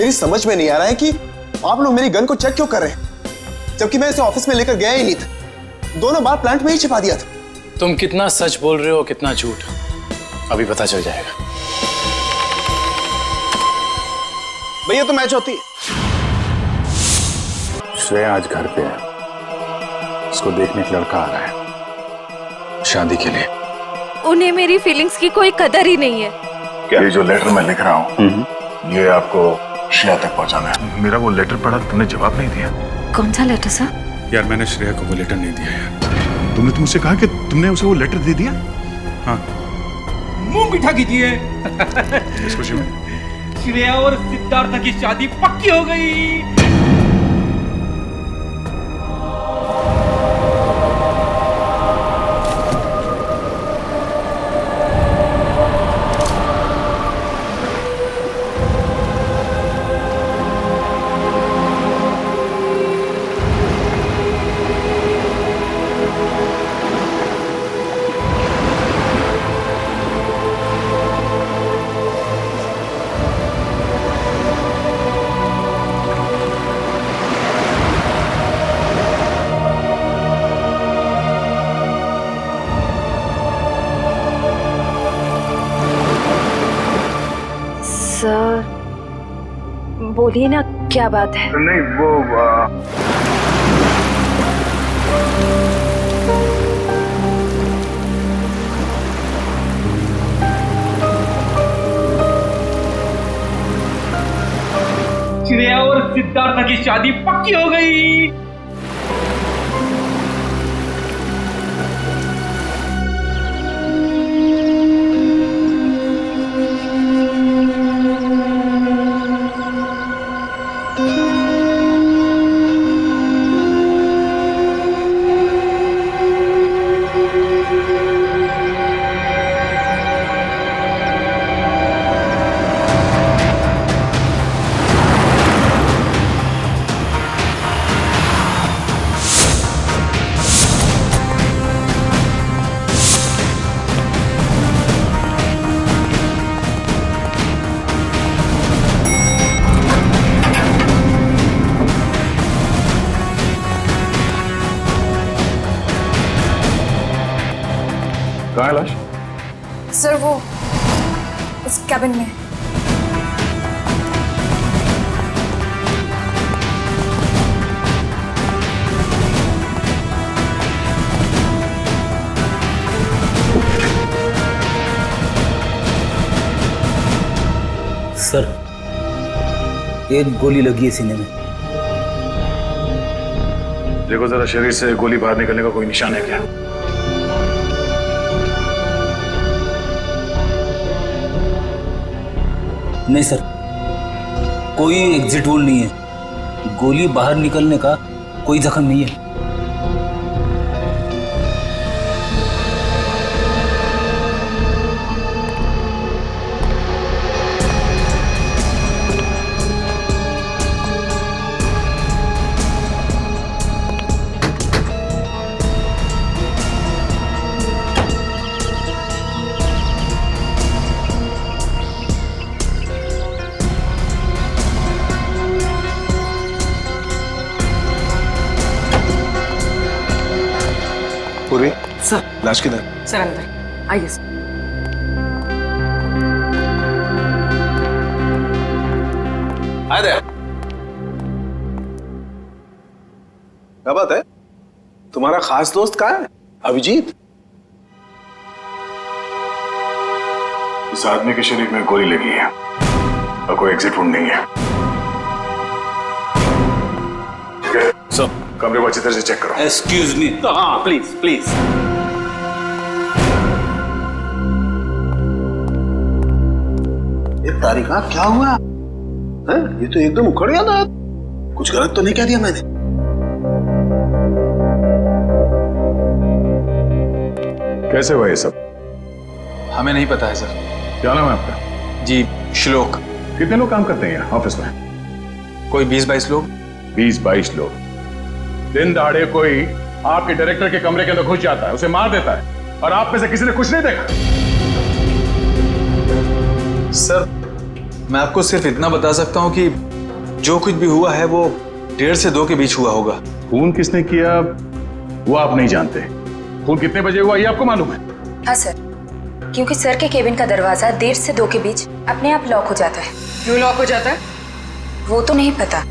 मेरी समझ में नहीं आ रहा है कि आप लोग मेरी गन को चेक क्यों कर रहे हैं, जबकि मैं इसे ऑफिस में लेकर गया ही नहीं था। दोनों बार प्लांट में ही छिपा दिया था। तुम कितना सच बोल रहे हो कितना झूठ अभी पता चल जाएगा। भैया तो मैच होती है। श्रेया आज घर पे है, उसको देखने एक लड़का आ रहा है शादी के लिए। उन्हें मेरी फीलिंग्स की कोई कदर ही नहीं है। क्या? ये जो लेटर मैं लिख रहा हूँ ये आपको श्रेया तक पहुँचाना है। मेरा वो लेटर पढ़ा, तुमने जवाब नहीं दिया। कौन सा लेटर सर? यार मैंने श्रेया को वो लेटर नहीं दिया यार। तुमने मुझसे कहा कि तुमने उसे वो लेटर दे दिया। हाँ, मुंह मीठा कीजिए। इस खुशी में श्रेया और सिद्धार्थ की शादी पक्की हो गई। सर बोलिए ना, क्या बात है? नहीं वो श्रेया और सिद्धार्थ की शादी पक्की हो गई। कहाँ है लाश? सर वो उस कैबिन में। सर एक गोली लगी है सीने में। देखो जरा शरीर से गोली बाहर निकलने का कोई निशान है क्या? नहीं सर, कोई एग्जिट वोल नहीं है। गोली बाहर निकलने का कोई जख्म नहीं है। पूर्वी सर। लाश किधर? सर अंदर आइए सर। क्या बात है? तुम्हारा खास दोस्त कहाँ है? अभिजीत? इस आदमी के शरीर में गोली लगी है और कोई एग्जिट वुंड नहीं है। सर कमरे को अच्छी तरह से चेक करो। Excuse me. हाँ प्लीज प्लीज। ये तारिका क्या हुआ है? ये तो एकदम उखड़ गया था। कुछ गलत तो नहीं कह दिया मैंने? कैसे हुआ ये सब? हमें नहीं पता है सर। क्या नाम है आपका? जी श्लोक। कितने लोग काम करते हैं यहाँ ऑफिस में? कोई 20-22 लोग। 20-22 लोग। दिन दहाड़े कोई आपके डायरेक्टर के कमरे के अंदर घुस जाता है, उसे मार देता है, और आप में से किसी ने कुछ नहीं देखा? सर मैं आपको सिर्फ इतना बता सकता हूँ कि जो कुछ भी हुआ है वो 1:30 से 2 के बीच हुआ होगा। खून किसने किया वो आप नहीं जानते। खून कितने बजे हुआ ये आपको मालूम है? हाँ सर, क्योंकि सर के केबिन का दरवाजा 1:30 से 2 के बीच अपने आप लॉक हो जाता है। क्यों लॉक हो जाता है? वो तो नहीं पता,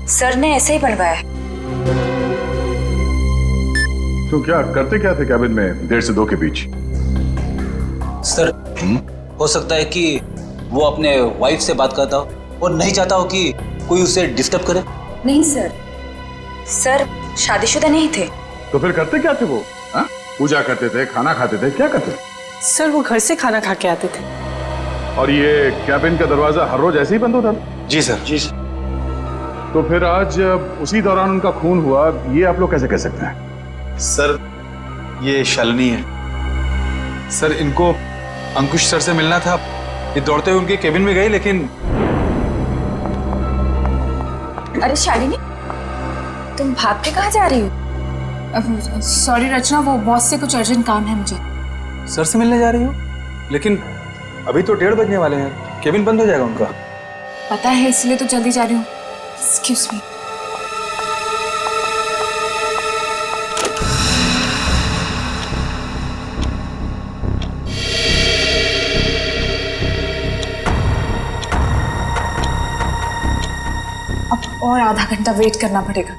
सर ने ऐसे ही बनवाया है। तो क्या करते क्या थे कैबिन में 1:30 से 2 के बीच? सर हो सकता है कि वो अपने वाइफ से बात करता हो और नहीं चाहता हो कि कोई उसे डिस्टर्ब करे। नहीं सर, सर शादीशुदा नहीं थे। तो फिर करते क्या थे वो? हाँ? पूजा करते थे, खाना खाते थे, क्या करते थे? सर वो घर से खाना खा के आते थे। और ये कैबिन का दरवाजा हर रोज ऐसे ही बंद होता था? जी सर। जी सर। तो फिर आज उसी दौरान उनका खून हुआ, ये आप लोग कैसे कह सकते हैं? सर ये शालिनी है। सर इनको अंकुश सर से मिलना था, ये दौड़ते हुए उनके केबिन में गए, लेकिन अरे शालिनी, तुम भाग के कहाँ जा रही हो? सॉरी रचना, वो बॉस से कुछ अर्जेंट काम है मुझे। सर से मिलने जा रही हो? लेकिन अभी तो 1:30 बजने वाले हैं, केबिन बंद हो जाएगा उनका। पता है, इसलिए तो जल्दी जा रही हूँ। Excuse me. अब और आधा घंटा वेट करना पड़ेगा।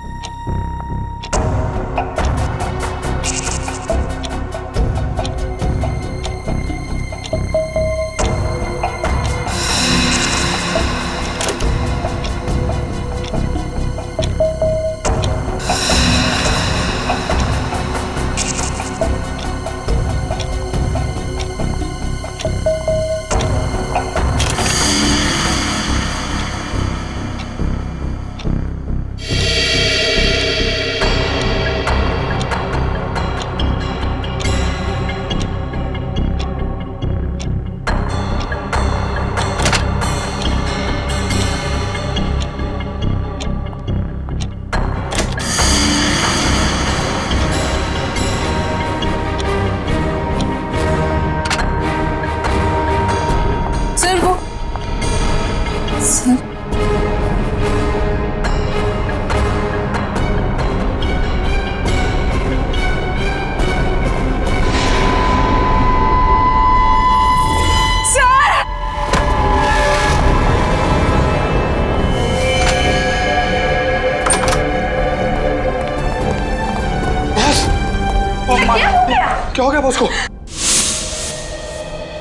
क्या हो गया बॉस को?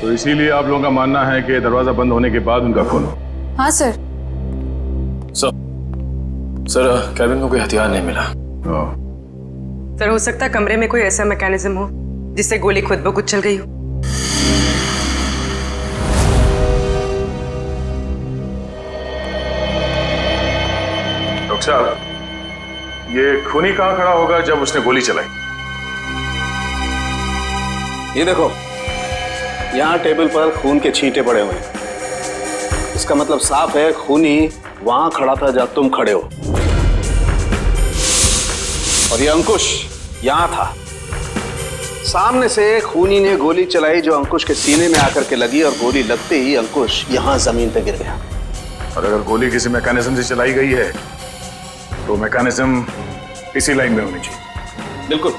तो इसीलिए आप लोगों का मानना है कि दरवाजा बंद होने के बाद उनका खून हो? हाँ सर। सर कैबिन में कोई हथियार नहीं मिला। सर हो सकता है कमरे में कोई ऐसा मैकेनिज्म हो जिससे गोली खुद ब खुद चल गई हो। डॉक्टर साहब, ये खूनी कहाँ खड़ा होगा जब उसने गोली चलाई? ये देखो, यहाँ टेबल पर खून के छींटे पड़े हुए हैं। इसका मतलब साफ है खूनी वहां खड़ा था जब तुम खड़े हो। और ये अंकुश यहाँ था। सामने से खूनी ने गोली चलाई जो अंकुश के सीने में आकर के लगी और गोली लगते ही अंकुश यहाँ जमीन पर गिर गया। और अगर गोली किसी मैकेनिज्म से चलाई गई है तो मैकेनिज्म इसी लाइन में होनी चाहिए। बिल्कुल।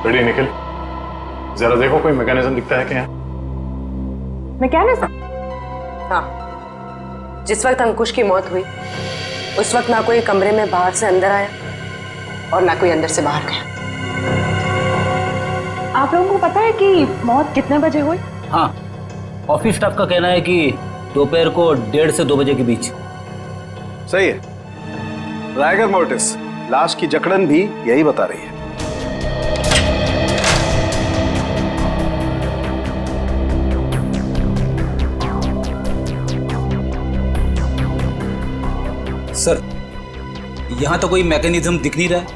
रेडी निखिल, जरा देखो कोई मैकेनिज्म दिखता है क्या? मैकेनिज्म? हाँ, जिस वक्त अंकुश की मौत हुई उस वक्त ना कोई कमरे में बाहर से अंदर आया और ना कोई अंदर से बाहर गया। आप लोगों को पता है कि मौत कितने बजे हुई? हाँ, ऑफिस स्टाफ का कहना है कि दोपहर को 1:30 से 2 बजे के बीच। सही है। रायगर मोर्टिस लाश की जकड़न भी यही बता रही है। सर यहाँ तो कोई मैकेनिज्म दिख नहीं रहा है।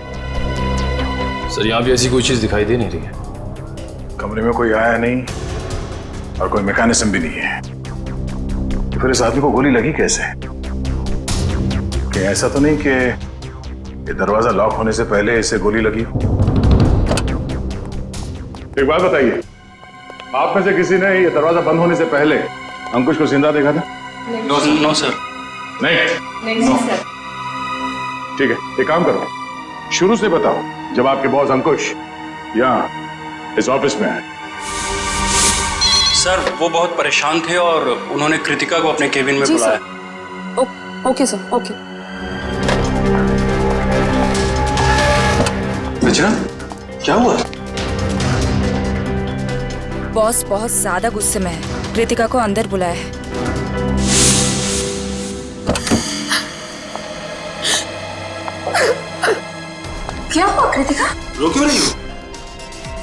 सर यहाँ भी ऐसी कोई चीज दिखाई दे नहीं रही है। कमरे में कोई आया नहीं और कोई मैकेनिज्म भी नहीं है, तो फिर इस आदमी को गोली लगी कैसे? कि ऐसा तो नहीं कि ये दरवाजा लॉक होने से पहले इसे गोली लगी हो? एक बात बताइए, आप में से किसी ने ये दरवाजा बंद होने से पहले अंकुश को जिंदा देखा था? No sir. नहीं सर। ठीक है, एक काम करो, शुरू से बताओ जब आपके बॉस अंकुश यहाँ इस ऑफिस में आए। सर वो बहुत परेशान थे और उन्होंने कृतिका को अपने केबिन में जी बुलाया। Okay sir, okay. रचना, क्या हुआ? बॉस बहुत ज्यादा गुस्से में है, कृतिका को अंदर बुलाया है। क्या हुआ कृतिका? रो क्यों रही हो?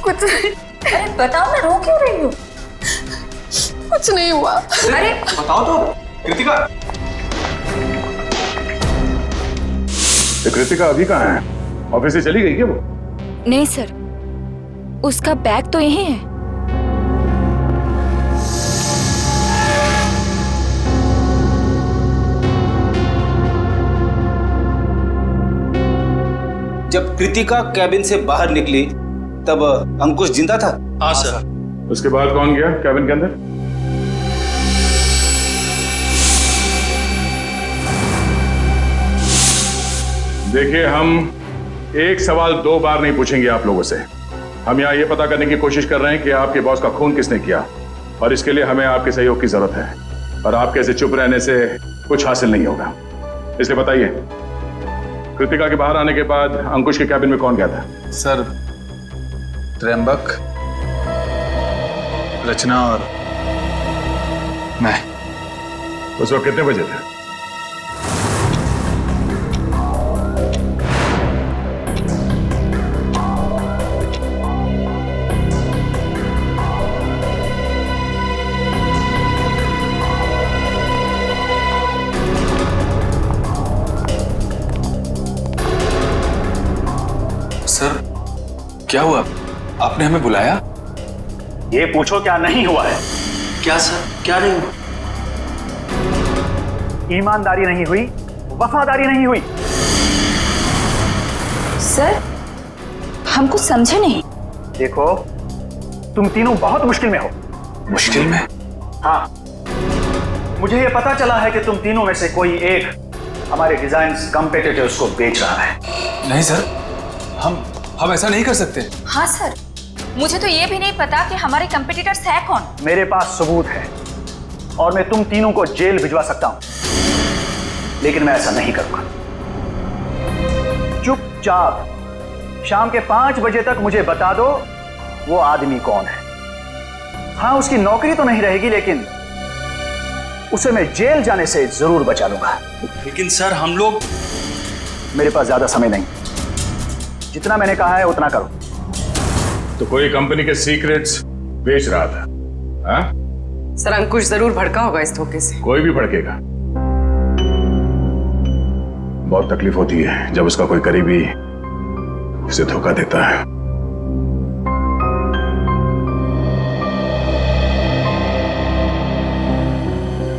कुछ नहीं। अरे बताओ ना, रो क्यों रही हो? कुछ नहीं हुआ। अरे बताओ तो कृतिका। तो कृतिका अभी कहाँ है? ऑफिस से चली गई क्या वो? नहीं सर, उसका बैग तो यहीं है। जब कृतिका कैबिन से बाहर निकली तब अंकुश जिंदा था? हाँ सर। उसके बाद कौन गया कैबिन के अंदर? देखिए, हम एक सवाल 2 बार नहीं पूछेंगे आप लोगों से। हम यहाँ ये पता करने की कोशिश कर रहे हैं कि आपके बॉस का खून किसने किया, और इसके लिए हमें आपके सहयोग की जरूरत है। और आपके ऐसे चुप रहने से कुछ हासिल नहीं होगा, इसलिए बताइए, कृतिका के बाहर आने के बाद अंकुश के कैबिन में कौन गया था? सर, त्र्यंबक, रचना और मैं। उस वक्त कितने बजे थे? सर, क्या हुआ? आपने हमें बुलाया? ये पूछो क्या नहीं हुआ है। क्या सर, क्या नहीं हुआ? ईमानदारी नहीं हुई, वफादारी नहीं हुई। सर, हम कुछ समझे नहीं। देखो, तुम तीनों बहुत मुश्किल में हो। मुश्किल में? हाँ, मुझे ये पता चला है कि तुम तीनों में से कोई एक हमारे डिजाइन्स कॉम्पिटिटर्स को बेच रहा है। नहीं सर, हम ऐसा नहीं कर सकते। हाँ सर, मुझे तो ये भी नहीं पता कि हमारे कंपटीटर्स है कौन। मेरे पास सबूत है और मैं तुम तीनों को जेल भिजवा सकता हूं, लेकिन मैं ऐसा नहीं करूंगा। चुपचाप शाम के 5 बजे तक मुझे बता दो वो आदमी कौन है। हाँ, उसकी नौकरी तो नहीं रहेगी, लेकिन उसे मैं जेल जाने से जरूर बचा लूंगा। लेकिन सर, हम लोग। मेरे पास ज्यादा समय नहीं, जितना मैंने कहा है उतना करो। तो कोई कंपनी के सीक्रेट्स बेच रहा था? हाँ? सर, अंकुश जरूर भड़का होगा इस धोखे से। कोई भी भड़केगा। बहुत तकलीफ होती है जब उसका कोई करीबी उसे धोखा देता है।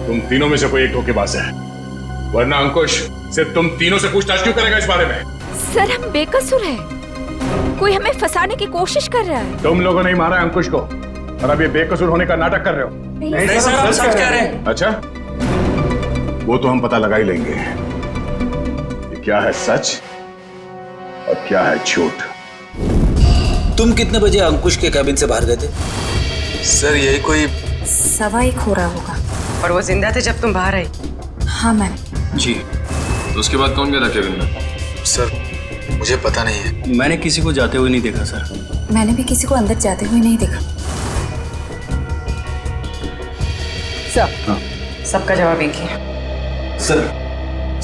तुम तीनों में से कोई एक धोखेबाज है, वरना अंकुश सिर्फ तुम तीनों से पूछताछ क्यों करेगा इस बारे में? सर, हम बेकसूर हैं। कोई हमें फंसाने की कोशिश कर रहा है। तुम लोगों ने ही मारा अंकुश को, और अब ये बेकसूर होने का नाटक कर रहे हो। नहीं सर, हम सच कह रहे हैं। अच्छा, वो तो हम पता लगा ही लेंगे कि क्या है सच और क्या है झूठ। तुम कितने बजे अंकुश के कैबिन से बाहर गए थे? सर, यही कोई 1:15 हो रहा होगा। और वो जिंदा थे जब तुम बाहर आई? हाँ मैम। जी। तो उसके बाद कौन गया था केबिन में? सर, मुझे पता नहीं है। मैंने किसी को जाते हुए नहीं देखा सर। मैंने भी किसी को अंदर जाते हुए नहीं देखा। सबका जवाब एक ही है। सर,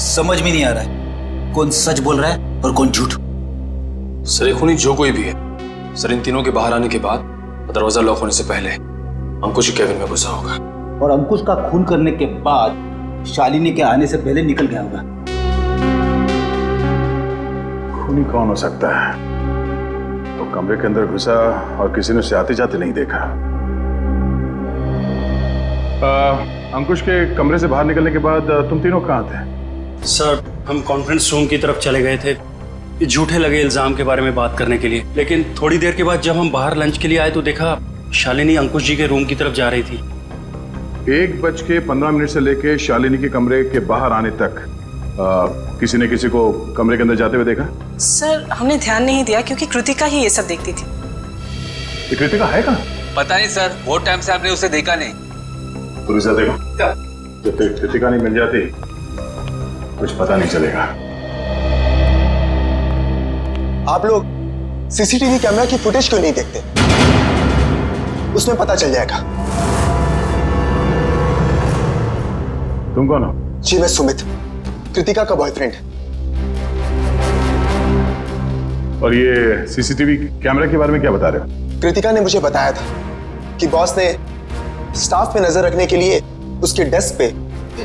समझ में नहीं आ रहा है कौन सच बोल रहा है और कौन झूठ। सर, खूनी जो कोई भी है, सर इन तीनों के बाहर आने के बाद दरवाजा लॉक होने से पहले अंकुश केबिन में घुसा होगा, और अंकुश का खून करने के बाद शालिनी के आने से पहले निकल गया होगा। खूनी कौन हो सकता है? तो कमरे के अंदर घुसा और किसी ने उसे आते जाते नहीं देखा। अंकुश के कमरे से बाहर निकलने के बाद तुम तीनों कहाँ थे? सर, हम कॉन्फ्रेंस रूम की तरफ चले गए थे झूठे लगे इल्जाम के बारे में बात करने के लिए, लेकिन थोड़ी देर के बाद जब हम बाहर लंच के लिए आए तो देखा शालिनी अंकुश जी के रूम की तरफ जा रही थी। 1:15 से लेके शालिनी के कमरे के बाहर आने तक किसी ने किसी को कमरे के अंदर जाते हुए देखा? सर हमने ध्यान नहीं दिया क्योंकि कृतिका ही ये सब देखती थी। ये कृतिका है कहाँ? पता नहीं सर, बहुत टाइम से आपने उसे देखा नहीं। पुलिस देखो, जब तक कृतिका नहीं मिल जाती कुछ पता नहीं चलेगा। आप लोग सीसीटीवी कैमरा की फुटेज क्यों नहीं देखते? उसमें पता चल जाएगा। तुम कौन हो? जी मैं सुमित, कृतिका का बॉयफ्रेंड। और ये सीसीटीवी कैमरा के बारे में क्या बता रहे हो? कृतिका ने मुझे बताया था कि बॉस ने स्टाफ पे नजर रखने के लिए उसके डेस्क पे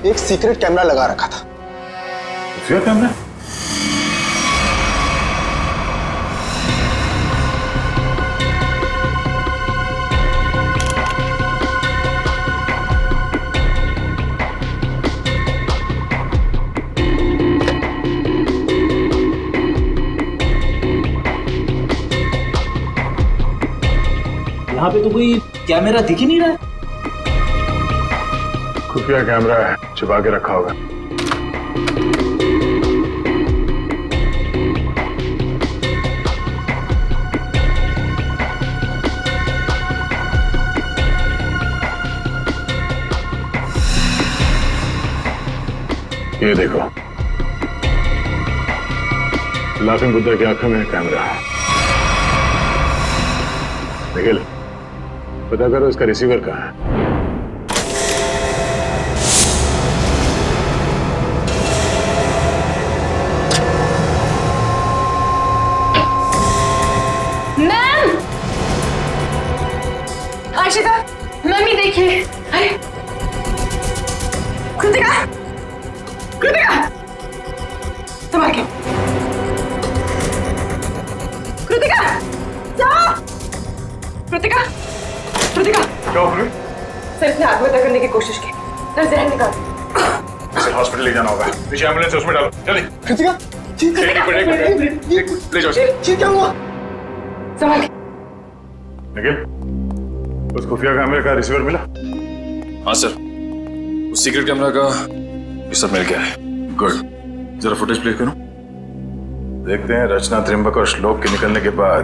एक सीक्रेट कैमरा लगा रखा था। Secret camera? यहाँ पे तो कोई कैमरा दिख ही नहीं रहा है। खुफिया कैमरा है, छुपा के रखा होगा। ये देखो, लाफिंग बुद्धा की आंखों में कैमरा। निखिल, पता करो इसका रिसीवर कहाँ है। मैम! आशिका, मम्मी देखिए। अरे कृतिका, कृतिका, संभाल के। कृतिका, जाओ। कृतिका, कृतिका। क्या हुआ? सर इसने आत्महत्या करने की कोशिश की। सर जहर निकाल। इसे हॉस्पिटल ले जाना होगा। पीछे एम्बुलेंस उसमें डालो, जल्दी। कृतिका, ले जाओ। क्या हुआ? संभाल के। निखिल, उस खुफिया कैमरे का रिसीवर मिला? हाँ सर, उस सीक्रेट कैमरा का ये सब मिल गया है। गुड, जरा फुटेज प्ले करो। देखते हैं रचना, त्रिंबक और श्लोक के निकलने के बाद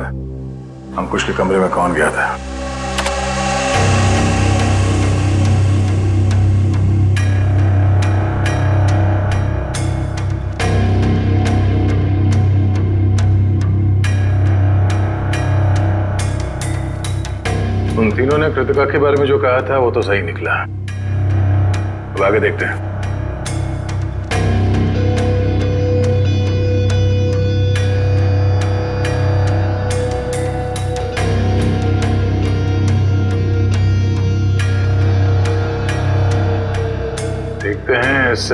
अंकुश के कमरे में कौन गया था। उन तीनों ने कृतिका के बारे में जो कहा था वो तो सही निकला। अब आगे देखते हैं। देखते हैं इस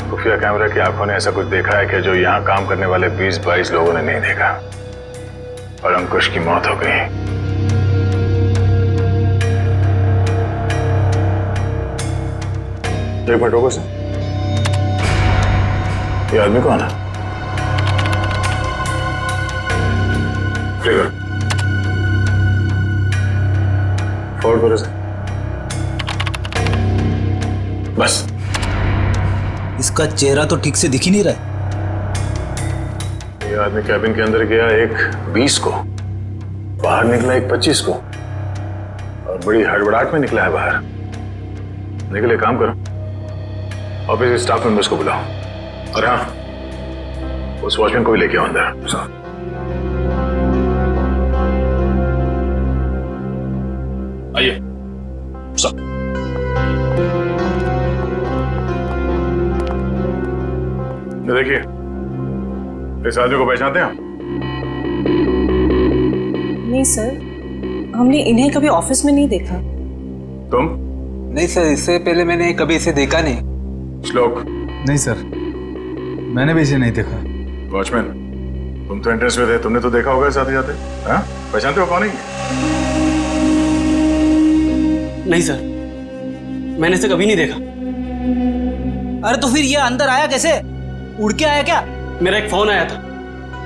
खुफिया कैमरा की आंखों ने ऐसा कुछ देखा है कि जो यहाँ काम करने वाले 20-22 लोगों ने नहीं देखा, और अंकुश की मौत हो गई। एक मिनट रुको सर, ये आदमी कौन है? फॉरवर्ड करो सर। बस। इसका चेहरा तो ठीक से दिख ही नहीं रहा है। ये आदमी कैबिन के अंदर गया एक 20 को, बाहर निकला एक 25 को, और बड़ी हड़बड़ाहट में निकला है बाहर। निकले, काम करो, ऑफिस स्टाफ मेंबर्स को बुलाओ, और हाँ, उस वॉचमैन को भी लेके आओ अंदर। आइए सर। देखिए, इस आदमी को पहचानते हैं आप? नहीं सर, हमने इन्हें कभी ऑफिस में नहीं देखा। तुम? नहीं सर, इससे पहले मैंने कभी इसे देखा नहीं। श्लोक? नहीं सर, मैंने भी इसे नहीं देखा। वॉचमैन, तुम तो एंट्रेंस में थे, तुमने तो देखा होगा साथ ही जाते। हाँ, पहचानते हो कौन है? नहीं सर, मैंने इसे कभी नहीं देखा। अरे तो फिर ये अंदर आया कैसे? उड़ के आया क्या? मेरा एक फोन आया था,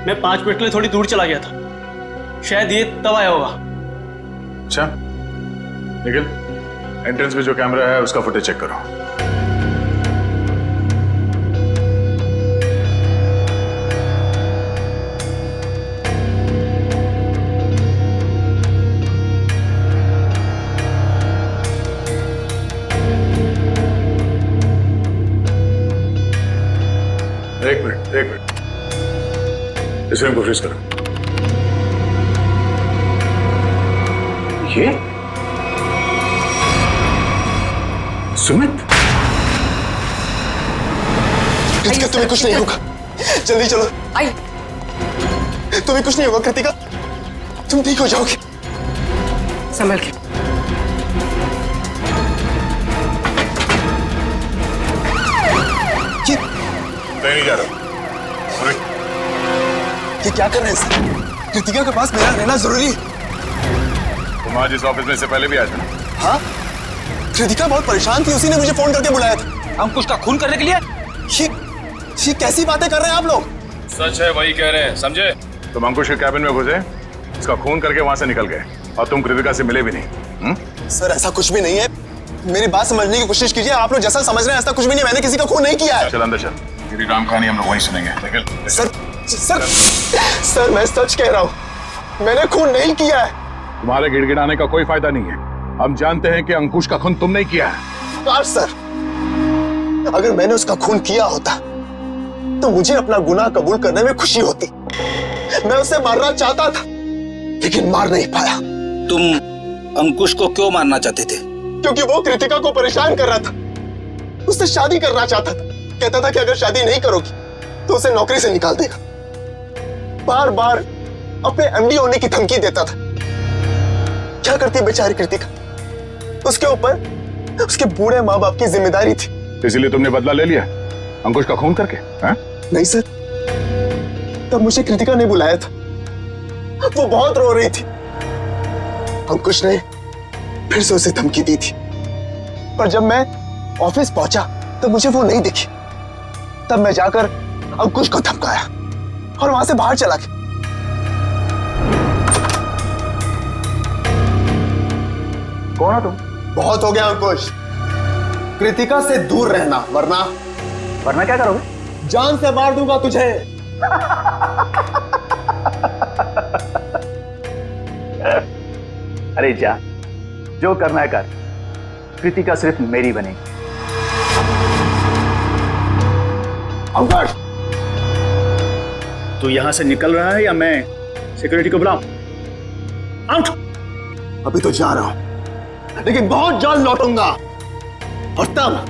मैं 5 मिनट के लिए थोड़ी दूर चला गया था, शायद ये तब आया होगा। अच्छा, निखिल, एंट्रेंस में जो कैमरा है उसका फुटेज चेक करो। एक मिनट इस फ्रेम को फ्रीज करो। ये सुमित, कृतिका तुम्हें कुछ नहीं होगा, जल्दी चलो। आई तुम्हें कुछ नहीं होगा कृतिका, तुम ठीक हो जाओगे। संभल के। नहीं जा रहा। ये क्या कर रहे हैं सर? कृतिका के पास मेरा रहना जरूरी है। तुम आज इस ऑफिस में से पहले भी आए थे ना? हाँ, कृतिका बहुत परेशान थी, उसी ने मुझे फोन करके बुलाया था। अंकुश का खून करने के लिए? ये कैसी बातें कर रहे हैं आप लोग? सच है, वही कह रहे हैं, समझे? तुम अंकुश के कैबिन में घुसे, इसका खून करके वहां से निकल गए और तुम कृतिका से मिले भी नहीं। सर ऐसा कुछ भी नहीं है, मेरी बात समझने की कोशिश कीजिए। आप लोग जैसा समझ रहे हैं ऐसा कुछ भी नहीं, मैंने किसी का खून नहीं किया है। चल अंदर चल, तेरी राम कहानी हम लोग वहीं सुनेंगे। निकल। सर मैं सच कह रहा हूँ, मैंने खून नहीं किया है। तुम्हारे गिड़गिड़ाने का कोई फायदा नहीं है, हम जानते हैं कि अंकुश का खून तुम नहीं किया है। काश सर, अगर मैंने उसका खून किया होता तो मुझे अपना गुनाह कबूल करने में खुशी होती। मैं उसे मारना चाहता था लेकिन मार नहीं पाया। तुम अंकुश को क्यों मारना चाहते थे? क्योंकि वो कृतिका को परेशान कर रहा था, उससे शादी करना चाहता था। कहता था कि अगर शादी नहीं करोगी तो उसे नौकरी से निकाल देगा। बार बार अपने एमडी होने की धमकी देता था। क्या करती बेचारी कृतिका, उसके ऊपर उसके बूढ़े माँ बाप की जिम्मेदारी थी। इसलिए तुमने बदला ले लिया अंकुश का खून करके? नहीं सर, तब मुझे कृतिका ने बुलाया था, वो बहुत रो रही थी। अंकुश ने फिर से उसे धमकी दी थी, पर जब मैं ऑफिस पहुंचा तब मुझे वो नहीं दिखी। तब मैं जाकर अंकुश को धमकाया और वहां से बाहर चला गया। कौन हो तुम? बहुत हो गया अंकुश, कृतिका से दूर रहना, वरना क्या करोगे? जान से मार दूंगा तुझे। अरे जा, जो करना है कर, कृतिका सिर्फ मेरी बनेगी। अंकुश, तू यहां से निकल रहा है या मैं सिक्योरिटी को बुलाऊं? आउट। अभी तो जा रहा हूं लेकिन बहुत जल्द लौटूंगा और तब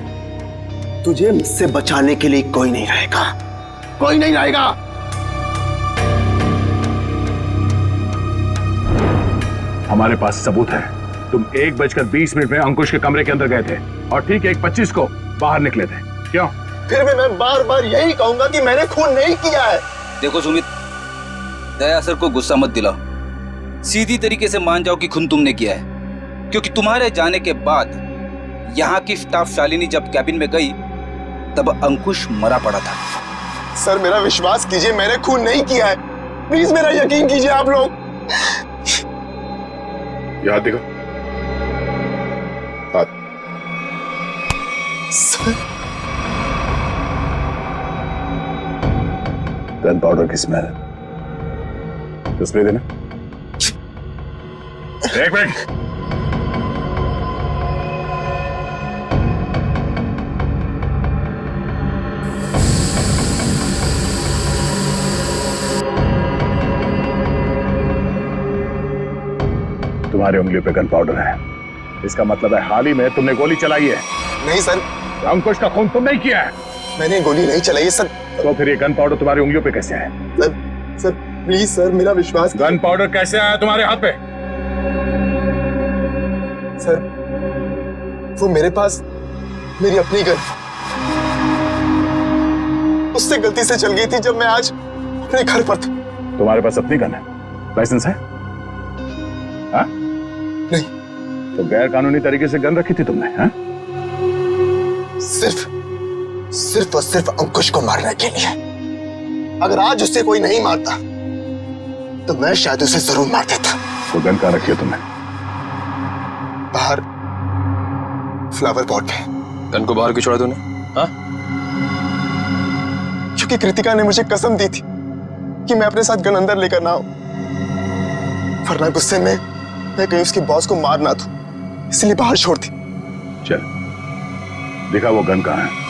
तुझे मुझसे बचाने के लिए कोई नहीं रहेगा, कोई नहीं रहेगा। हमारे पास सबूत है, तुम 1:20 में अंकुश के कमरे के अंदर गए थे और ठीक 1:25 को बाहर निकले थे। क्यों? फिर भी मैं बार बार यही कहूंगा कि मैंने खून नहीं किया है। देखो सुमित, दया सर को गुस्सा मत दिलाओ, सीधी तरीके से मान जाओ कि खून तुमने किया है। क्योंकि तुम्हारे जाने के बाद यहाँ की स्टाफ शालिनी जब कैबिन में गई तब अंकुश मरा पड़ा था। सर मेरा विश्वास कीजिए, मैंने खून नहीं किया है, प्लीज मेरा यकीन कीजिए आप लोग। याद दिखो। सर, गन पाउडर की स्मेल, स्प्रे देना। एक मिनट, तुम्हारी उंगलियों पे गन पाउडर है, इसका मतलब है हाल ही में तुमने गोली चलाई है। नहीं सर, अंकुश का खून तुम नहीं किया है। मैंने गोली नहीं चलाई सर। तो फिर ये गन पाउडर तुम्हारी उंगलियों पे कैसे है? सर प्लीज सर, मेरा विश्वास। गन पाउडर कैसे आया तुम्हारे हाथ पे? सर वो मेरे पास मेरी अपनी गन, उससे गलती से चल गई थी जब मैं आज अपने घर पर था। तुम्हारे पास अपनी गन है? लाइसेंस है? हाँ? नहीं। तो गैर कानूनी तरीके से गन रखी थी तुमने? हाँ? सिर्फ और सिर्फ अंकुश को मारने के लिए। अगर आज उससे कोई नहीं मारता तो मैं शायद उसे जरूर मार देता। तो गन कहाँ रखी है तुमने? बाहर फ्लावर पॉट में। गन को बाहर क्यों छोड़ा तूने? हाँ? क्योंकि कृतिका ने मुझे कसम दी थी कि मैं अपने साथ गन अंदर लेकर ना आऊं, वरना गुस्से में मैं कहीं उसके बॉस को मार ना दूं, इसलिए बाहर छोड़ दी। चल दिखा वो गन कहाँ है।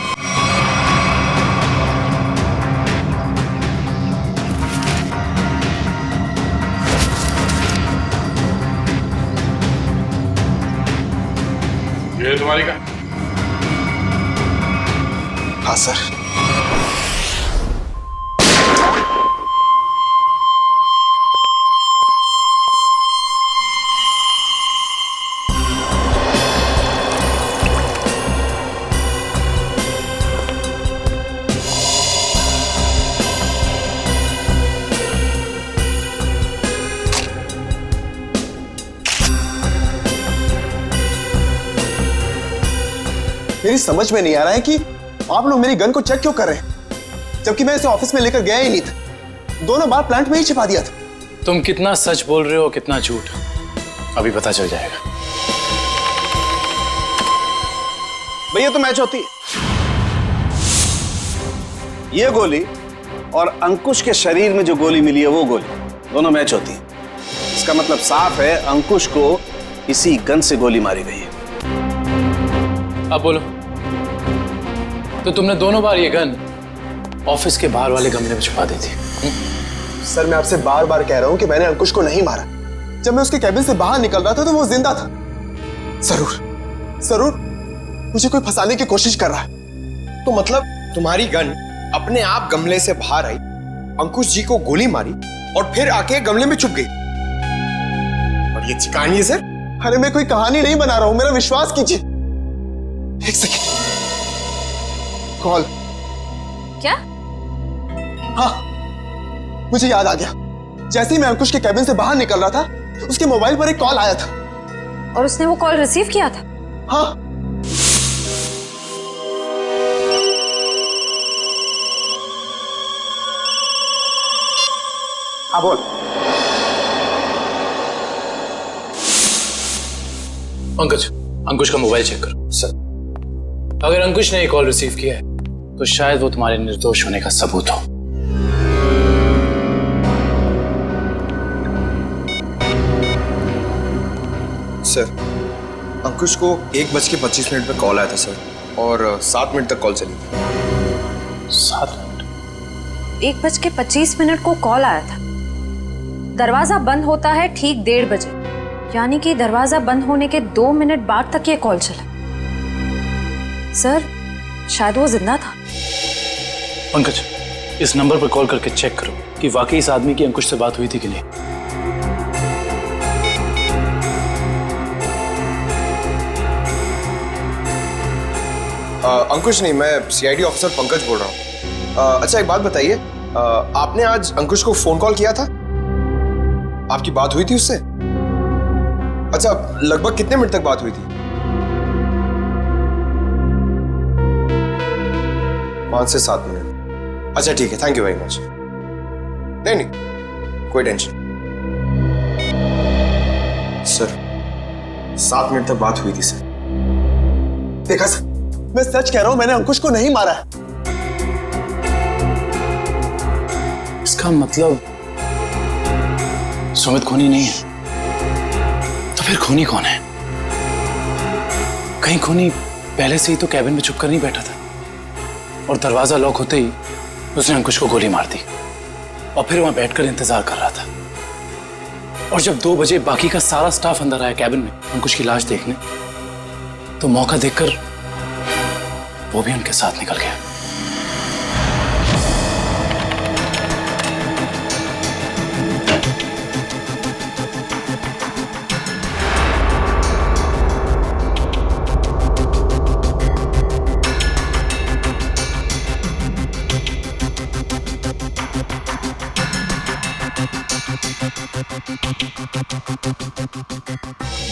ये तुम्हारी गन? हाँ सर। मेरी समझ में नहीं आ रहा है कि आप लोग मेरी गन को चेक क्यों कर रहे हैं, जबकि मैं इसे ऑफिस में लेकर गया ही नहीं था। दोनों बार प्लांट में ही छिपा दिया था। तुम कितना सच बोल रहे हो कितना झूठ, अभी पता चल जाएगा। भैया तो मैच होती है। ये गोली और अंकुश के शरीर में जो गोली मिली है वो गोली, दोनों मैच होती है। इसका मतलब साफ है अंकुश को इसी गन से गोली मारी गई है। अब बोलो, तो तुमने दोनों बार ये गन ऑफिस के बाहर वाले गमले में छुपा दी थी? सर मैं आपसे बार बार कह रहा हूं कि मैंने अंकुश को नहीं मारा। जब मैं उसके कैबिन से बाहर निकल रहा था तो वो जिंदा था। जरूर मुझे कोई फंसाने की कोशिश कर रहा है। तो मतलब तुम्हारी गन अपने आप गमले से बाहर आई, अंकुश जी को गोली मारी और फिर आके गमले में छुप गई। और ये कहानी है सर? अरे मैं कोई कहानी नहीं बना रहा हूं, मेरा विश्वास कीजिए। एक सेकेंड, कॉल। क्या? हाँ मुझे याद आ गया। जैसे ही मैं अंकुश के कैबिन से बाहर निकल रहा था उसके मोबाइल पर एक कॉल आया था। और उसने वो कॉल रिसीव किया था? हाँ। हाँ बोल। पंकज, अंकुश का मोबाइल चेक करो। सर, अगर अंकुश ने ये कॉल रिसीव किया है तो शायद वो तुम्हारे निर्दोष होने का सबूत हो। सर, अंकुश को 1:25 पे कॉल आया था सर, और 7 मिनट तक कॉल चली थी। 7 मिनट? 1:25 को कॉल आया था। दरवाजा बंद होता है ठीक 1:30 बजे, यानी कि दरवाजा बंद होने के 2 मिनट बाद तक ये कॉल चला। सर शायद वो जिंदा था। पंकज, इस नंबर पर कॉल करके चेक करो कि वाकई इस आदमी की अंकुश से बात हुई थी कि नहीं। अंकुश नहीं, मैं सीआईडी ऑफिसर पंकज बोल रहा हूँ। अच्छा एक बात बताइए, आपने आज अंकुश को फोन कॉल किया था? आपकी बात हुई थी उससे? अच्छा, लगभग कितने मिनट तक बात हुई थी? 5 से 7 मिनट। अच्छा ठीक है, थैंक यू वेरी मच। नहीं कोई टेंशन। सर 7 मिनट तक बात हुई थी सर। देखा सर, मैं सच कह रहा हूं, मैंने अंकुश को नहीं मारा है। इसका मतलब सुमित खूनी नहीं है, तो फिर खूनी कौन है? कहीं खूनी पहले से ही तो कैबिन में छुपकर नहीं बैठा था और दरवाजा लॉक होते ही उसने अंकुश को गोली मार दी और फिर वहां बैठकर इंतजार कर रहा था। और जब 2 बजे बाकी का सारा स्टाफ अंदर आया कैबिन में अंकुश की लाश देखने, तो मौका देखकर वो भी उनके साथ निकल गया।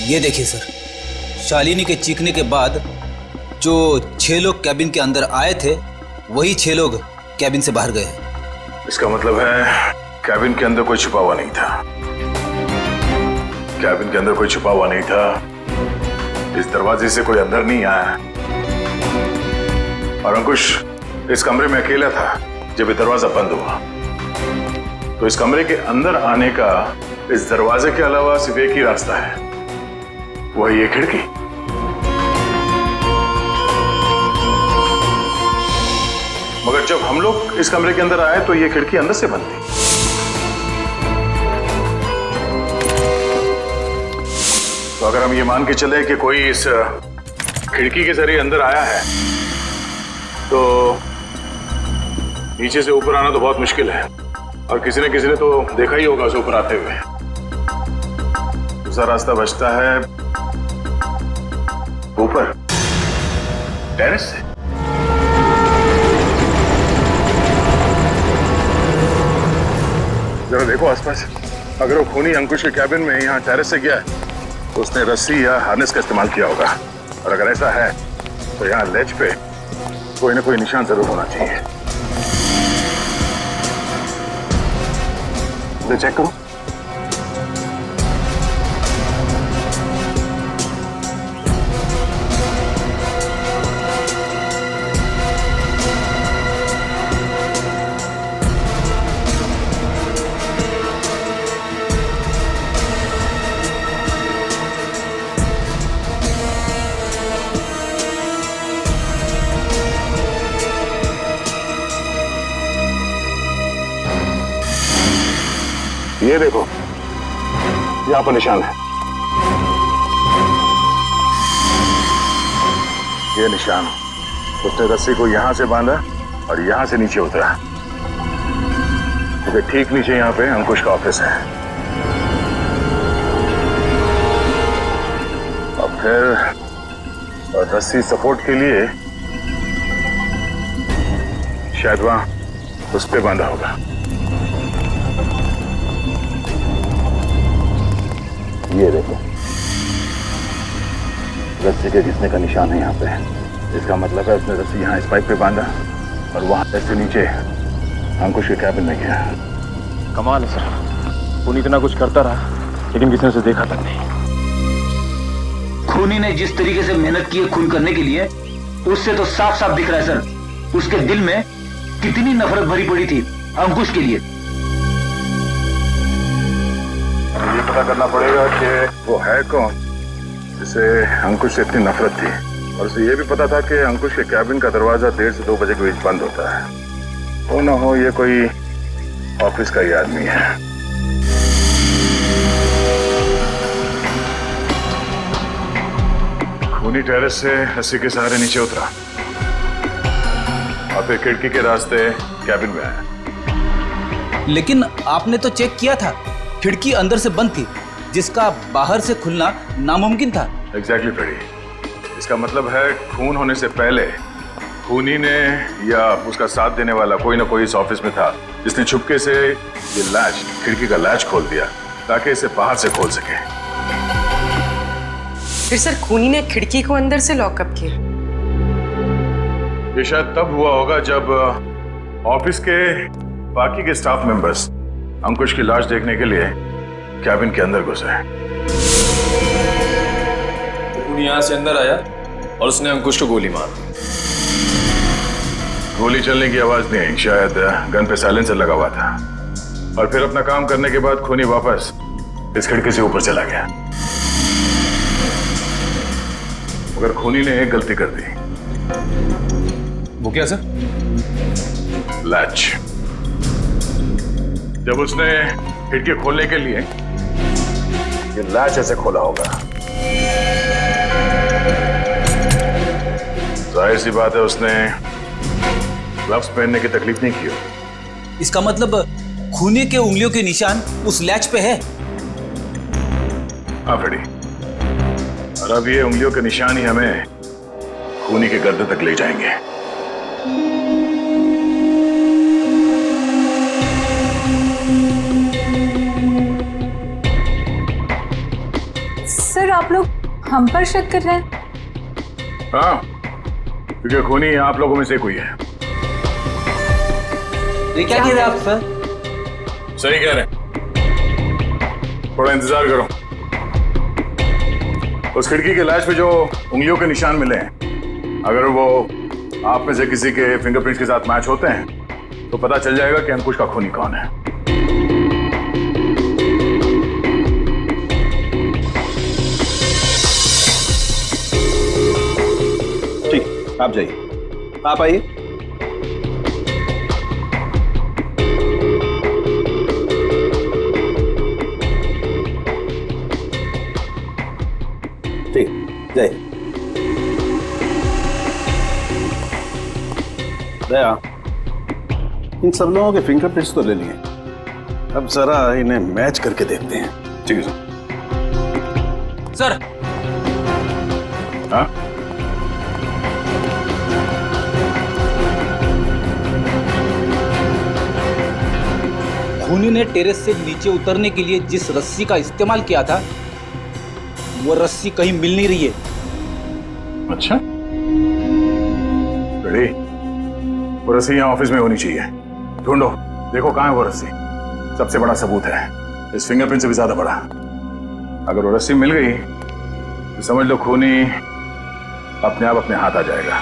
ये देखिए सर, शालिनी के चीखने के बाद जो 6 लोग कैबिन के अंदर आए थे वही 6 लोग कैबिन से बाहर गए। इसका मतलब है कैबिन के अंदर कोई छुपा हुआ नहीं था। कैबिन के अंदर कोई छुपा हुआ नहीं था इस दरवाजे से कोई अंदर नहीं आया है और अंकुश इस कमरे में अकेला था जब ये दरवाजा बंद हुआ। तो इस कमरे के अंदर आने का इस दरवाजे के अलावा सिर्फ एक ही रास्ता है, वो है ये खिड़की। मगर जब हम लोग इस कमरे के अंदर आए तो ये खिड़की अंदर से बंद थी। तो अगर हम ये मान के चले कि कोई इस खिड़की के जरिए अंदर आया है तो नीचे से ऊपर आना तो बहुत मुश्किल है और किसी ने तो देखा ही होगा उसे ऊपर आते हुए। दूसरा रास्ता बचता है ऊपर टेरेस से। जरा देखो आसपास, अगर वो खूनी अंकुश के कैबिन में यहाँ टेरेस से गया है तो उसने रस्सी या हार्नेस का इस्तेमाल किया होगा और अगर ऐसा है तो यहाँ लेज पे कोई ना कोई निशान जरूर होना चाहिए। इधर चेक करो। ये देखो, यहां पर निशान है। ये निशान, उसने रस्सी को यहां से बांधा और यहां से नीचे उतरा। क्योंकि ठीक नीचे यहां पे अंकुश का ऑफिस है। और फिर रस्सी सपोर्ट के लिए शायद वहां उस पे बांधा होगा। ये देखो, रस्सी के घिसने का निशान है यहाँ पे। इसका मतलब है उसने रस्सी यहाँ इस पाइप पे बांधा और वहां से नीचे अंकुश के कैबिन में गया। कमाल है सर, खूनी इतना कुछ करता रहा लेकिन किसी ने उसे देखा तक नहीं। खूनी ने जिस तरीके से मेहनत की है खून करने के लिए, उससे तो साफ साफ दिख रहा है सर उसके दिल में कितनी नफरत भरी पड़ी थी अंकुश के लिए। ये पता करना पड़ेगा कि वो है कौन जिसे अंकुश से इतनी नफरत थी और उसे ये भी पता था कि अंकुश के कैबिन का दरवाजा 1:30 से 2 बजे के बीच बंद होता है। वो ना हो ये कोई ऑफिस का ही आदमी है। खूनी टेरेस से रस्सी के सहारे नीचे उतरा और फिर खिड़की के रास्ते कैबिन में आया। लेकिन आपने तो चेक किया था, खिड़की अंदर से बंद थी जिसका बाहर से खुलना नामुमकिन था। एग्जैक्टली फ्रेडी, इसका मतलब है खून होने से पहले खूनी ने या उसका साथ देने वाला कोई ना कोई इस ऑफिस में था जिसने छुपके से ये लैच, खिड़की का लैच खोल दिया ताकि इसे बाहर से खोल सके। फिर सर खूनी ने खिड़की को अंदर से लॉकअप किया। ये शायद तब हुआ होगा जब ऑफिस के बाकी के स्टाफ मेंबर्स अंकुश की लाश देखने के लिए कैबिन के अंदर घुसे। खूनी यहाँ से अंदर आया और उसने अंकुश को गोली मार दी। गोली चलने की आवाज नहीं आई, शायद गन पे साइलेंसर लगा हुआ था। और फिर अपना काम करने के बाद खूनी वापस इस खिड़की से ऊपर चला गया। मगर खूनी ने एक गलती कर दी। वो क्या सर? लैच। जब उसने खिड़की खोलने के लिए ये लैच ऐसे खोला होगा, जाहिर सी बात है उसने ग्लव्स पहनने की तकलीफ नहीं की होगी। इसका मतलब खूनी के उंगलियों के निशान उस लैच पे है। हाँ फ्रेडी, और अब ये उंगलियों के निशान ही हमें खूनी के गर्दन तक ले जाएंगे। सर आप लोग हम पर शक कर रहे हैं? हाँ, क्योंकि खूनी आप लोगों में से कोई है। ये क्या कह रहे हैं आप सर? सही कह रहे हैं, थोड़ा इंतजार करो। उस खिड़की के लैच पे जो उंगलियों के निशान मिले हैं, अगर वो आप में से किसी के फिंगरप्रिंट्स के साथ मैच होते हैं तो पता चल जाएगा कि अंकुश का खूनी कौन है। ठीक, आप जाइए, आप आइए। ठीक, जाइए। दया, इन सब लोगों के फिंगरप्रिंट्स तो ले लिए, अब जरा इन्हें मैच करके देखते हैं। ठीक है सर। हाँ? खूनी ने टेरेस से नीचे उतरने के लिए जिस रस्सी का इस्तेमाल किया था वो रस्सी कहीं मिल नहीं रही है। अच्छा, रेडी? वो रस्सी यहाँ ऑफिस में होनी चाहिए। ढूंढो, देखो कहाँ है वो रस्सी। सबसे बड़ा सबूत है, इस फिंगरप्रिंट से भी ज्यादा बड़ा। अगर वो रस्सी मिल गई तो समझ लो खूनी अपने आप अपने हाथ आ जाएगा।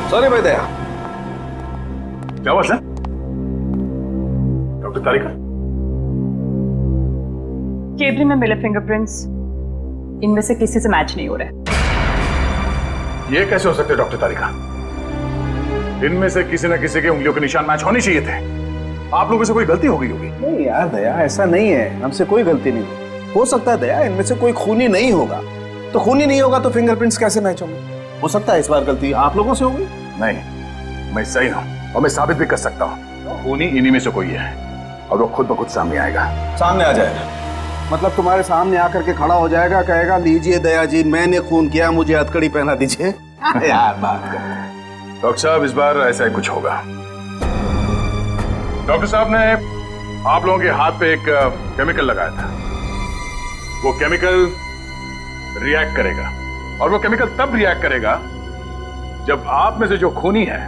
सॉरी भाई दया। क्या बात है डॉक्टर तारिका? केबिन में मिले फिंगरप्रिंट्स इनमें से किसी से मैच नहीं हो रहे। ये कैसे हो सकते डॉक्टर तारिका? इनमें से किसी न किसी के उंगलियों के निशान मैच होने चाहिए थे। आप लोगों से कोई गलती हो गई होगी। नहीं यार दया, ऐसा नहीं है, हमसे कोई गलती नहीं। हो सकता है दया इनमें से कोई खूनी नहीं होगा, तो खूनी नहीं होगा तो फिंगरप्रिंट्स कैसे मैच होंगे? हो सकता है इस बार गलती आप लोगों से होगी। नहीं, मैं सही हूं और मैं साबित भी कर सकता हूं। खूनी इन्हीं में से कोई है और वो खुद ब खुद सामने आएगा। सामने आ जाएगा मतलब तुम्हारे सामने आकर के खड़ा हो जाएगा, कहेगा लीजिए दया जी मैंने खून किया, मुझे हथकड़ी पहना दीजिए। यार बात कर। डॉक्टर साहब इस बार ऐसा ही कुछ होगा। डॉक्टर साहब ने आप लोगों के हाथ पे एक केमिकल लगाया था। वो केमिकल रिएक्ट करेगा और वो केमिकल तब रिएक्ट करेगा जब आप में से जो खूनी है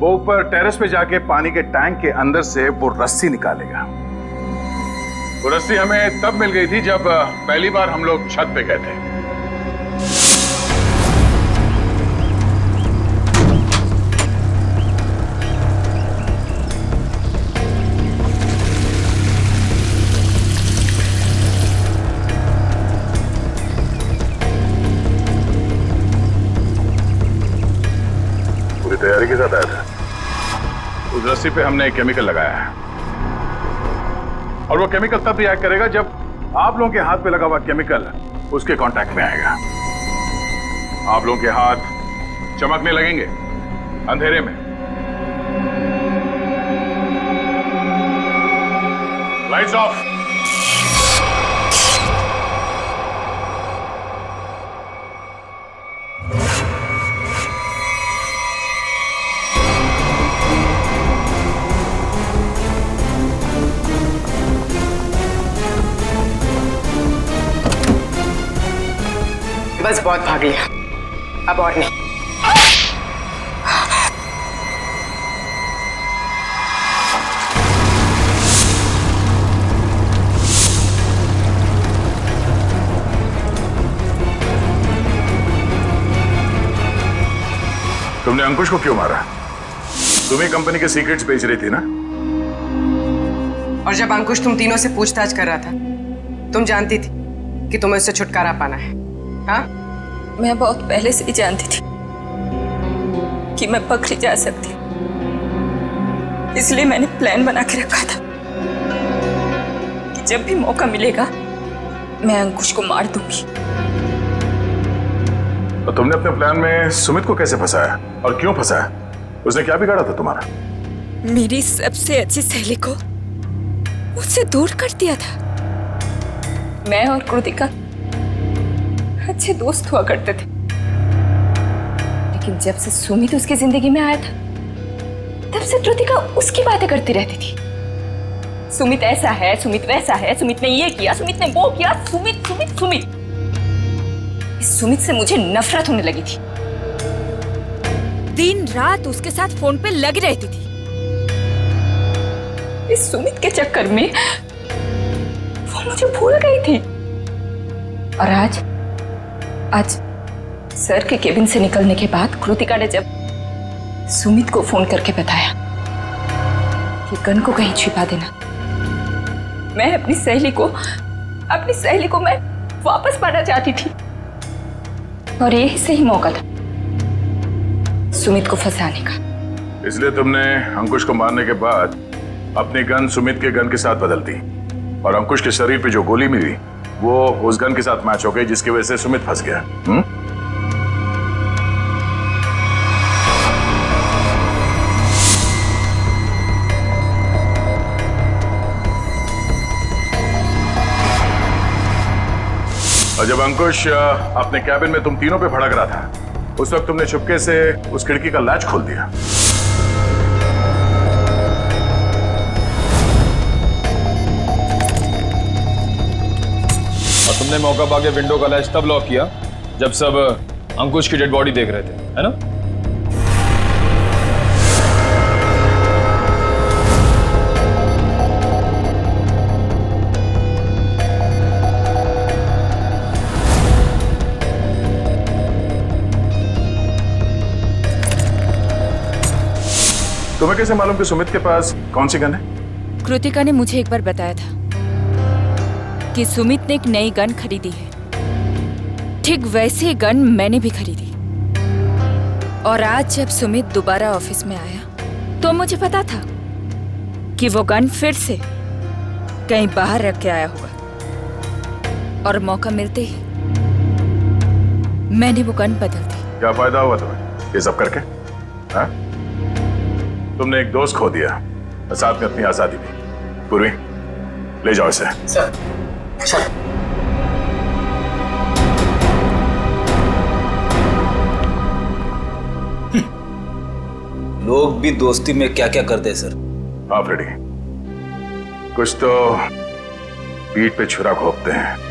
वो ऊपर टेरेस पे जाके पानी के टैंक के अंदर से वो रस्सी निकालेगा। वो रस्सी हमें तब मिल गई थी जब पहली बार हम लोग छत पे गए थे। पूरी तैयारी के साथ आया था। उस रस्सी पे हमने एक केमिकल लगाया है और वो केमिकल तब रिएक्ट करेगा जब आप लोगों के हाथ पे लगा हुआ केमिकल उसके कांटेक्ट में आएगा। आप लोगों के हाथ चमकने लगेंगे अंधेरे में। Lights off. बस बहुत भाग लिया, अब और नहीं। तुमने अंकुश को क्यों मारा? तुम्ही कंपनी के सीक्रेट्स बेच रही थी ना? और जब अंकुश तुम तीनों से पूछताछ कर रहा था, तुम जानती थी कि तुम्हें उससे छुटकारा पाना है, हाँ? मैं बहुत पहले से ही जानती थी कि मैं पकड़ी जा सकती, इसलिए मैंने प्लान बना के रखा था कि जब भी मौका मिलेगा मैं अंकुश को मार दूंगी। और तुमने अपने प्लान में सुमित को कैसे फंसाया और क्यों फंसाया? उसने क्या बिगाड़ा था तुम्हारा? मेरी सबसे अच्छी सहेली को मुझसे दूर कर दिया था। मैं और कृतिका अच्छे दोस्त हुआ करते थे, लेकिन जब से सुमित उसकी जिंदगी में आया था, तब से कृतिका उसकी बातें करती रहती थी। सुमित ऐसा है, सुमित वैसा है, सुमित ने ये किया, सुमित ने वो किया, सुमित सुमित सुमित। इस सुमित से मुझे नफरत होने लगी थी। दिन रात उसके साथ फोन पे लगी रहती थी। इस सुमित के चक्कर में वो मुझे भूल गई थी। और आज सर के केबिन से निकलने के बाद कृतिका ने जब सुमित को फोन करके बताया कि गन को कहीं छिपा देना, मैं अपनी सहेली को मैं वापस पाना चाहती थी। और यही सही मौका था सुमित को फंसाने का। इसलिए तुमने अंकुश को मारने के बाद अपनी गन सुमित के गन के साथ बदल दी, और अंकुश के शरीर पे जो गोली मिली वो उस गन के साथ मैच हो गई, जिसकी वजह से सुमित फंस गया। और जब अंकुश अपने कैबिन में तुम तीनों पे भड़क रहा था, उस वक्त तुमने चुपके से उस खिड़की का लैच खोल दिया। और तुमने मौका पाके विंडो का लैच तब लॉक किया जब सब अंकुश की डेड बॉडी देख रहे थे, है ना? तुम्हें कैसे मालूम कि सुमित के पास कौन सी गन है? कृतिका ने मुझे एक बार बताया था कि सुमित ने एक नई गन खरीदी है। ठीक वैसी गन मैंने भी खरीदी। और आज जब सुमित दोबारा ऑफिस में आया तो मुझे पता था कि वो गन फिर से कहीं बाहर रख के आया होगा। और मौका मिलते ही मैंने वो गन बदल दी। क्या फायदा हुआ तुम्हें ये सब करके? हाँ? तुमने एक दोस्त खो दिया और साथ में अपनी आजादी भी। पूर्वी, ले जाओ इसे। सर। लोग भी दोस्ती में क्या क्या करते हैं सर। हाँ फ्रेडी, कुछ तो पीठ पे छुरा घोंपते हैं।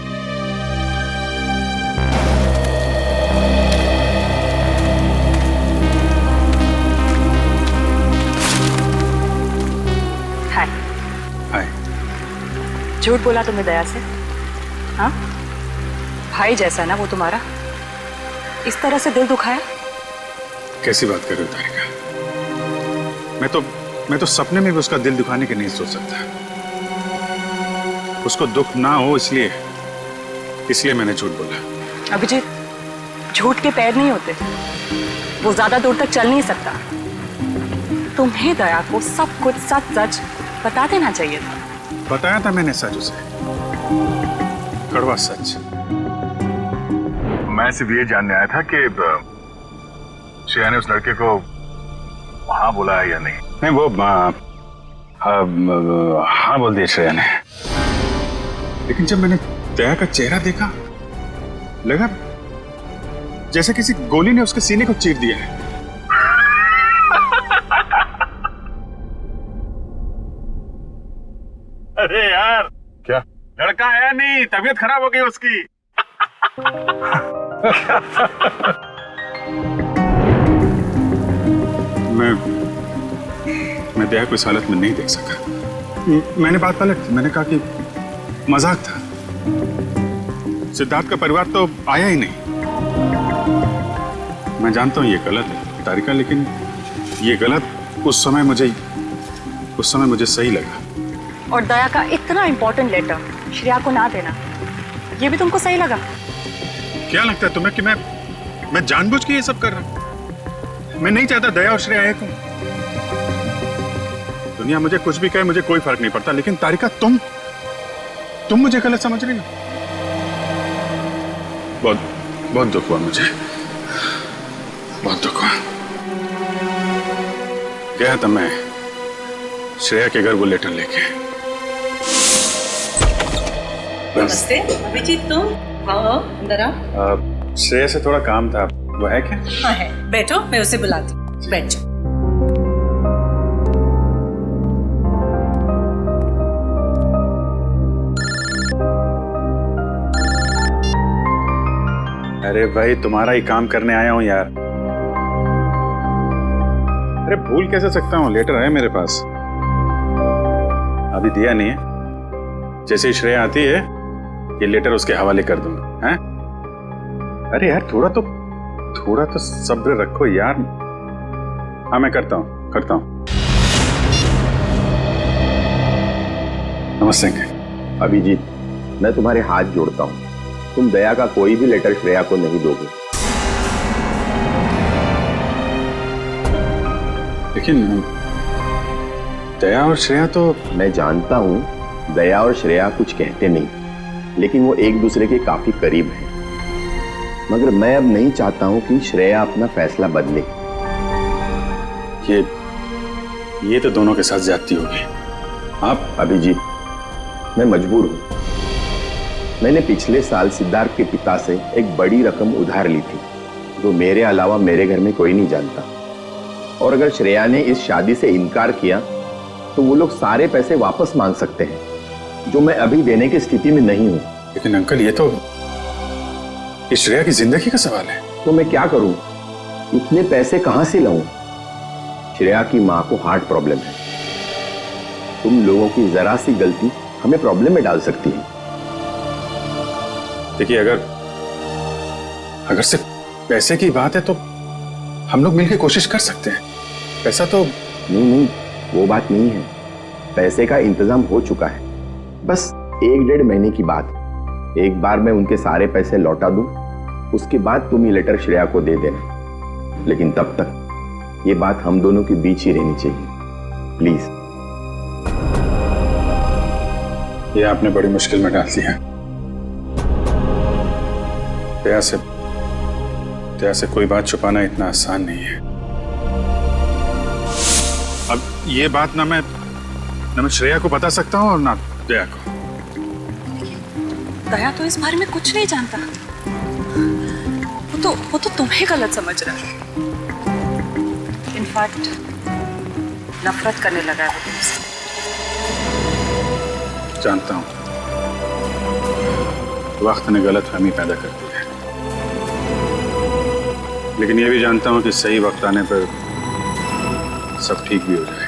झूठ बोला तुमने दया से? हाँ, भाई जैसा ना वो तुम्हारा, इस तरह से दिल दुखाया? कैसी बात कर रहे हो तारिका? मैं तो सपने में भी उसका दिल दुखाने की नहीं सोच सकता। उसको दुख ना हो इसलिए मैंने झूठ बोला। अभिजीत, झूठ के पैर नहीं होते, वो ज्यादा दूर तक चल नहीं सकता। तुम्हें दया को सब कुछ सच सच बता देना चाहिए था। बताया था मैंने सच उसे, कड़वा सच। मैं सिर्फ ये जानने आया था कि श्रेया ने उस लड़के को हाँ बोला है या नहीं। नहीं, वो हाँ बोल दिया श्रेया ने। लेकिन जब मैंने दया का चेहरा देखा, लगा जैसे किसी गोली ने उसके सीने को चीर दिया है। अरे यार, क्या लड़का है नहीं, तबीयत खराब हो गई उसकी। मैं दया को इस हालत में नहीं देख सका। मैंने बात पलट दी। मैंने कहा कि मजाक था। सिद्धार्थ का परिवार तो आया ही नहीं। मैं जानता हूं ये गलत है तारिका, लेकिन ये गलत उस समय मुझे सही लगा। और दया का इतना इंपॉर्टेंट लेटर श्रेया को ना देना, ये भी तुमको सही लगा? क्या लगता है तुम्हें कि मैं जानबूझ के ये सब कर रहा हूं? मैं नहीं चाहता दया और श्रेया एक हो। दुनिया मुझे कुछ भी कहे, मुझे कोई फर्क नहीं पड़ता, लेकिन तारिका तुम मुझे गलत समझ रही हो। बहुत दुख हुआ मुझे, बहुत दुख हुआ। गया था मैं श्रेया के घर वो लेटर लेके। नमस्ते अभिजीत, तुम आओ अंदर आओ। श्रेया से थोड़ा काम था, वो है क्या? हाँ है, बैठो, मैं उसे बुलाती हूँ, बैठ जाओ। अरे भाई, तुम्हारा ही काम करने आया हूं यार। अरे भूल कैसे सकता हूं, लेटर है मेरे पास। अभी दिया नहीं है, जैसे ही श्रेया आती है ये लेटर उसके हवाले कर दूंगा। हैं? अरे यार थोड़ा तो सब्र रखो यार। हाँ मैं करता हूं। नमस्ते। अभिजीत, मैं तुम्हारे हाथ जोड़ता हूं, तुम दया का कोई भी लेटर श्रेया को नहीं दोगे। लेकिन दया और श्रेया तो... मैं जानता हूं दया और श्रेया कुछ कहते नहीं, लेकिन वो एक दूसरे के काफी करीब हैं। मगर मैं अब नहीं चाहता हूं कि श्रेया अपना फैसला बदले। ये तो दोनों के साथ ज्यादती होगी। आप... अभिजीत, मैं मजबूर हूं। मैंने पिछले साल सिद्धार्थ के पिता से एक बड़ी रकम उधार ली थी, जो मेरे अलावा मेरे घर में कोई नहीं जानता। और अगर श्रेया ने इस शादी से इनकार किया तो वो लोग सारे पैसे वापस मांग सकते हैं, जो मैं अभी देने की स्थिति में नहीं हूं। लेकिन अंकल, ये तो श्रेया की जिंदगी का सवाल है। तो मैं क्या करूं? इतने पैसे कहां से लाऊं? श्रेया की मां को हार्ट प्रॉब्लम है। तुम लोगों की जरा सी गलती हमें प्रॉब्लम में डाल सकती है। देखिए, अगर सिर्फ पैसे की बात है तो हम लोग मिलकर कोशिश कर सकते हैं। पैसा तो... नहीं, वो बात नहीं है। पैसे का इंतजाम हो चुका है, बस 1-1.5 महीने की बात। एक बार मैं उनके सारे पैसे लौटा दूं, उसके बाद तुम ये लेटर श्रेया को दे देना। लेकिन तब तक ये बात हम दोनों के बीच ही रहनी चाहिए, प्लीज। ये आपने बड़ी मुश्किल में डाल दिया। दया से कोई बात छुपाना इतना आसान नहीं है। अब ये बात ना मैं श्रेया को बता सकता हूँ और ना दया को। दया तो इस बारे में कुछ नहीं जानता। वो तो तुम्हें गलत समझ रहा है। इनफैक्ट नफरत करने लगा है वो तुमसे। जानता हूँ, वक्त ने गलतफहमी पैदा कर दी है, लेकिन ये भी जानता हूँ कि सही वक्त आने पर सब ठीक भी हो जाए।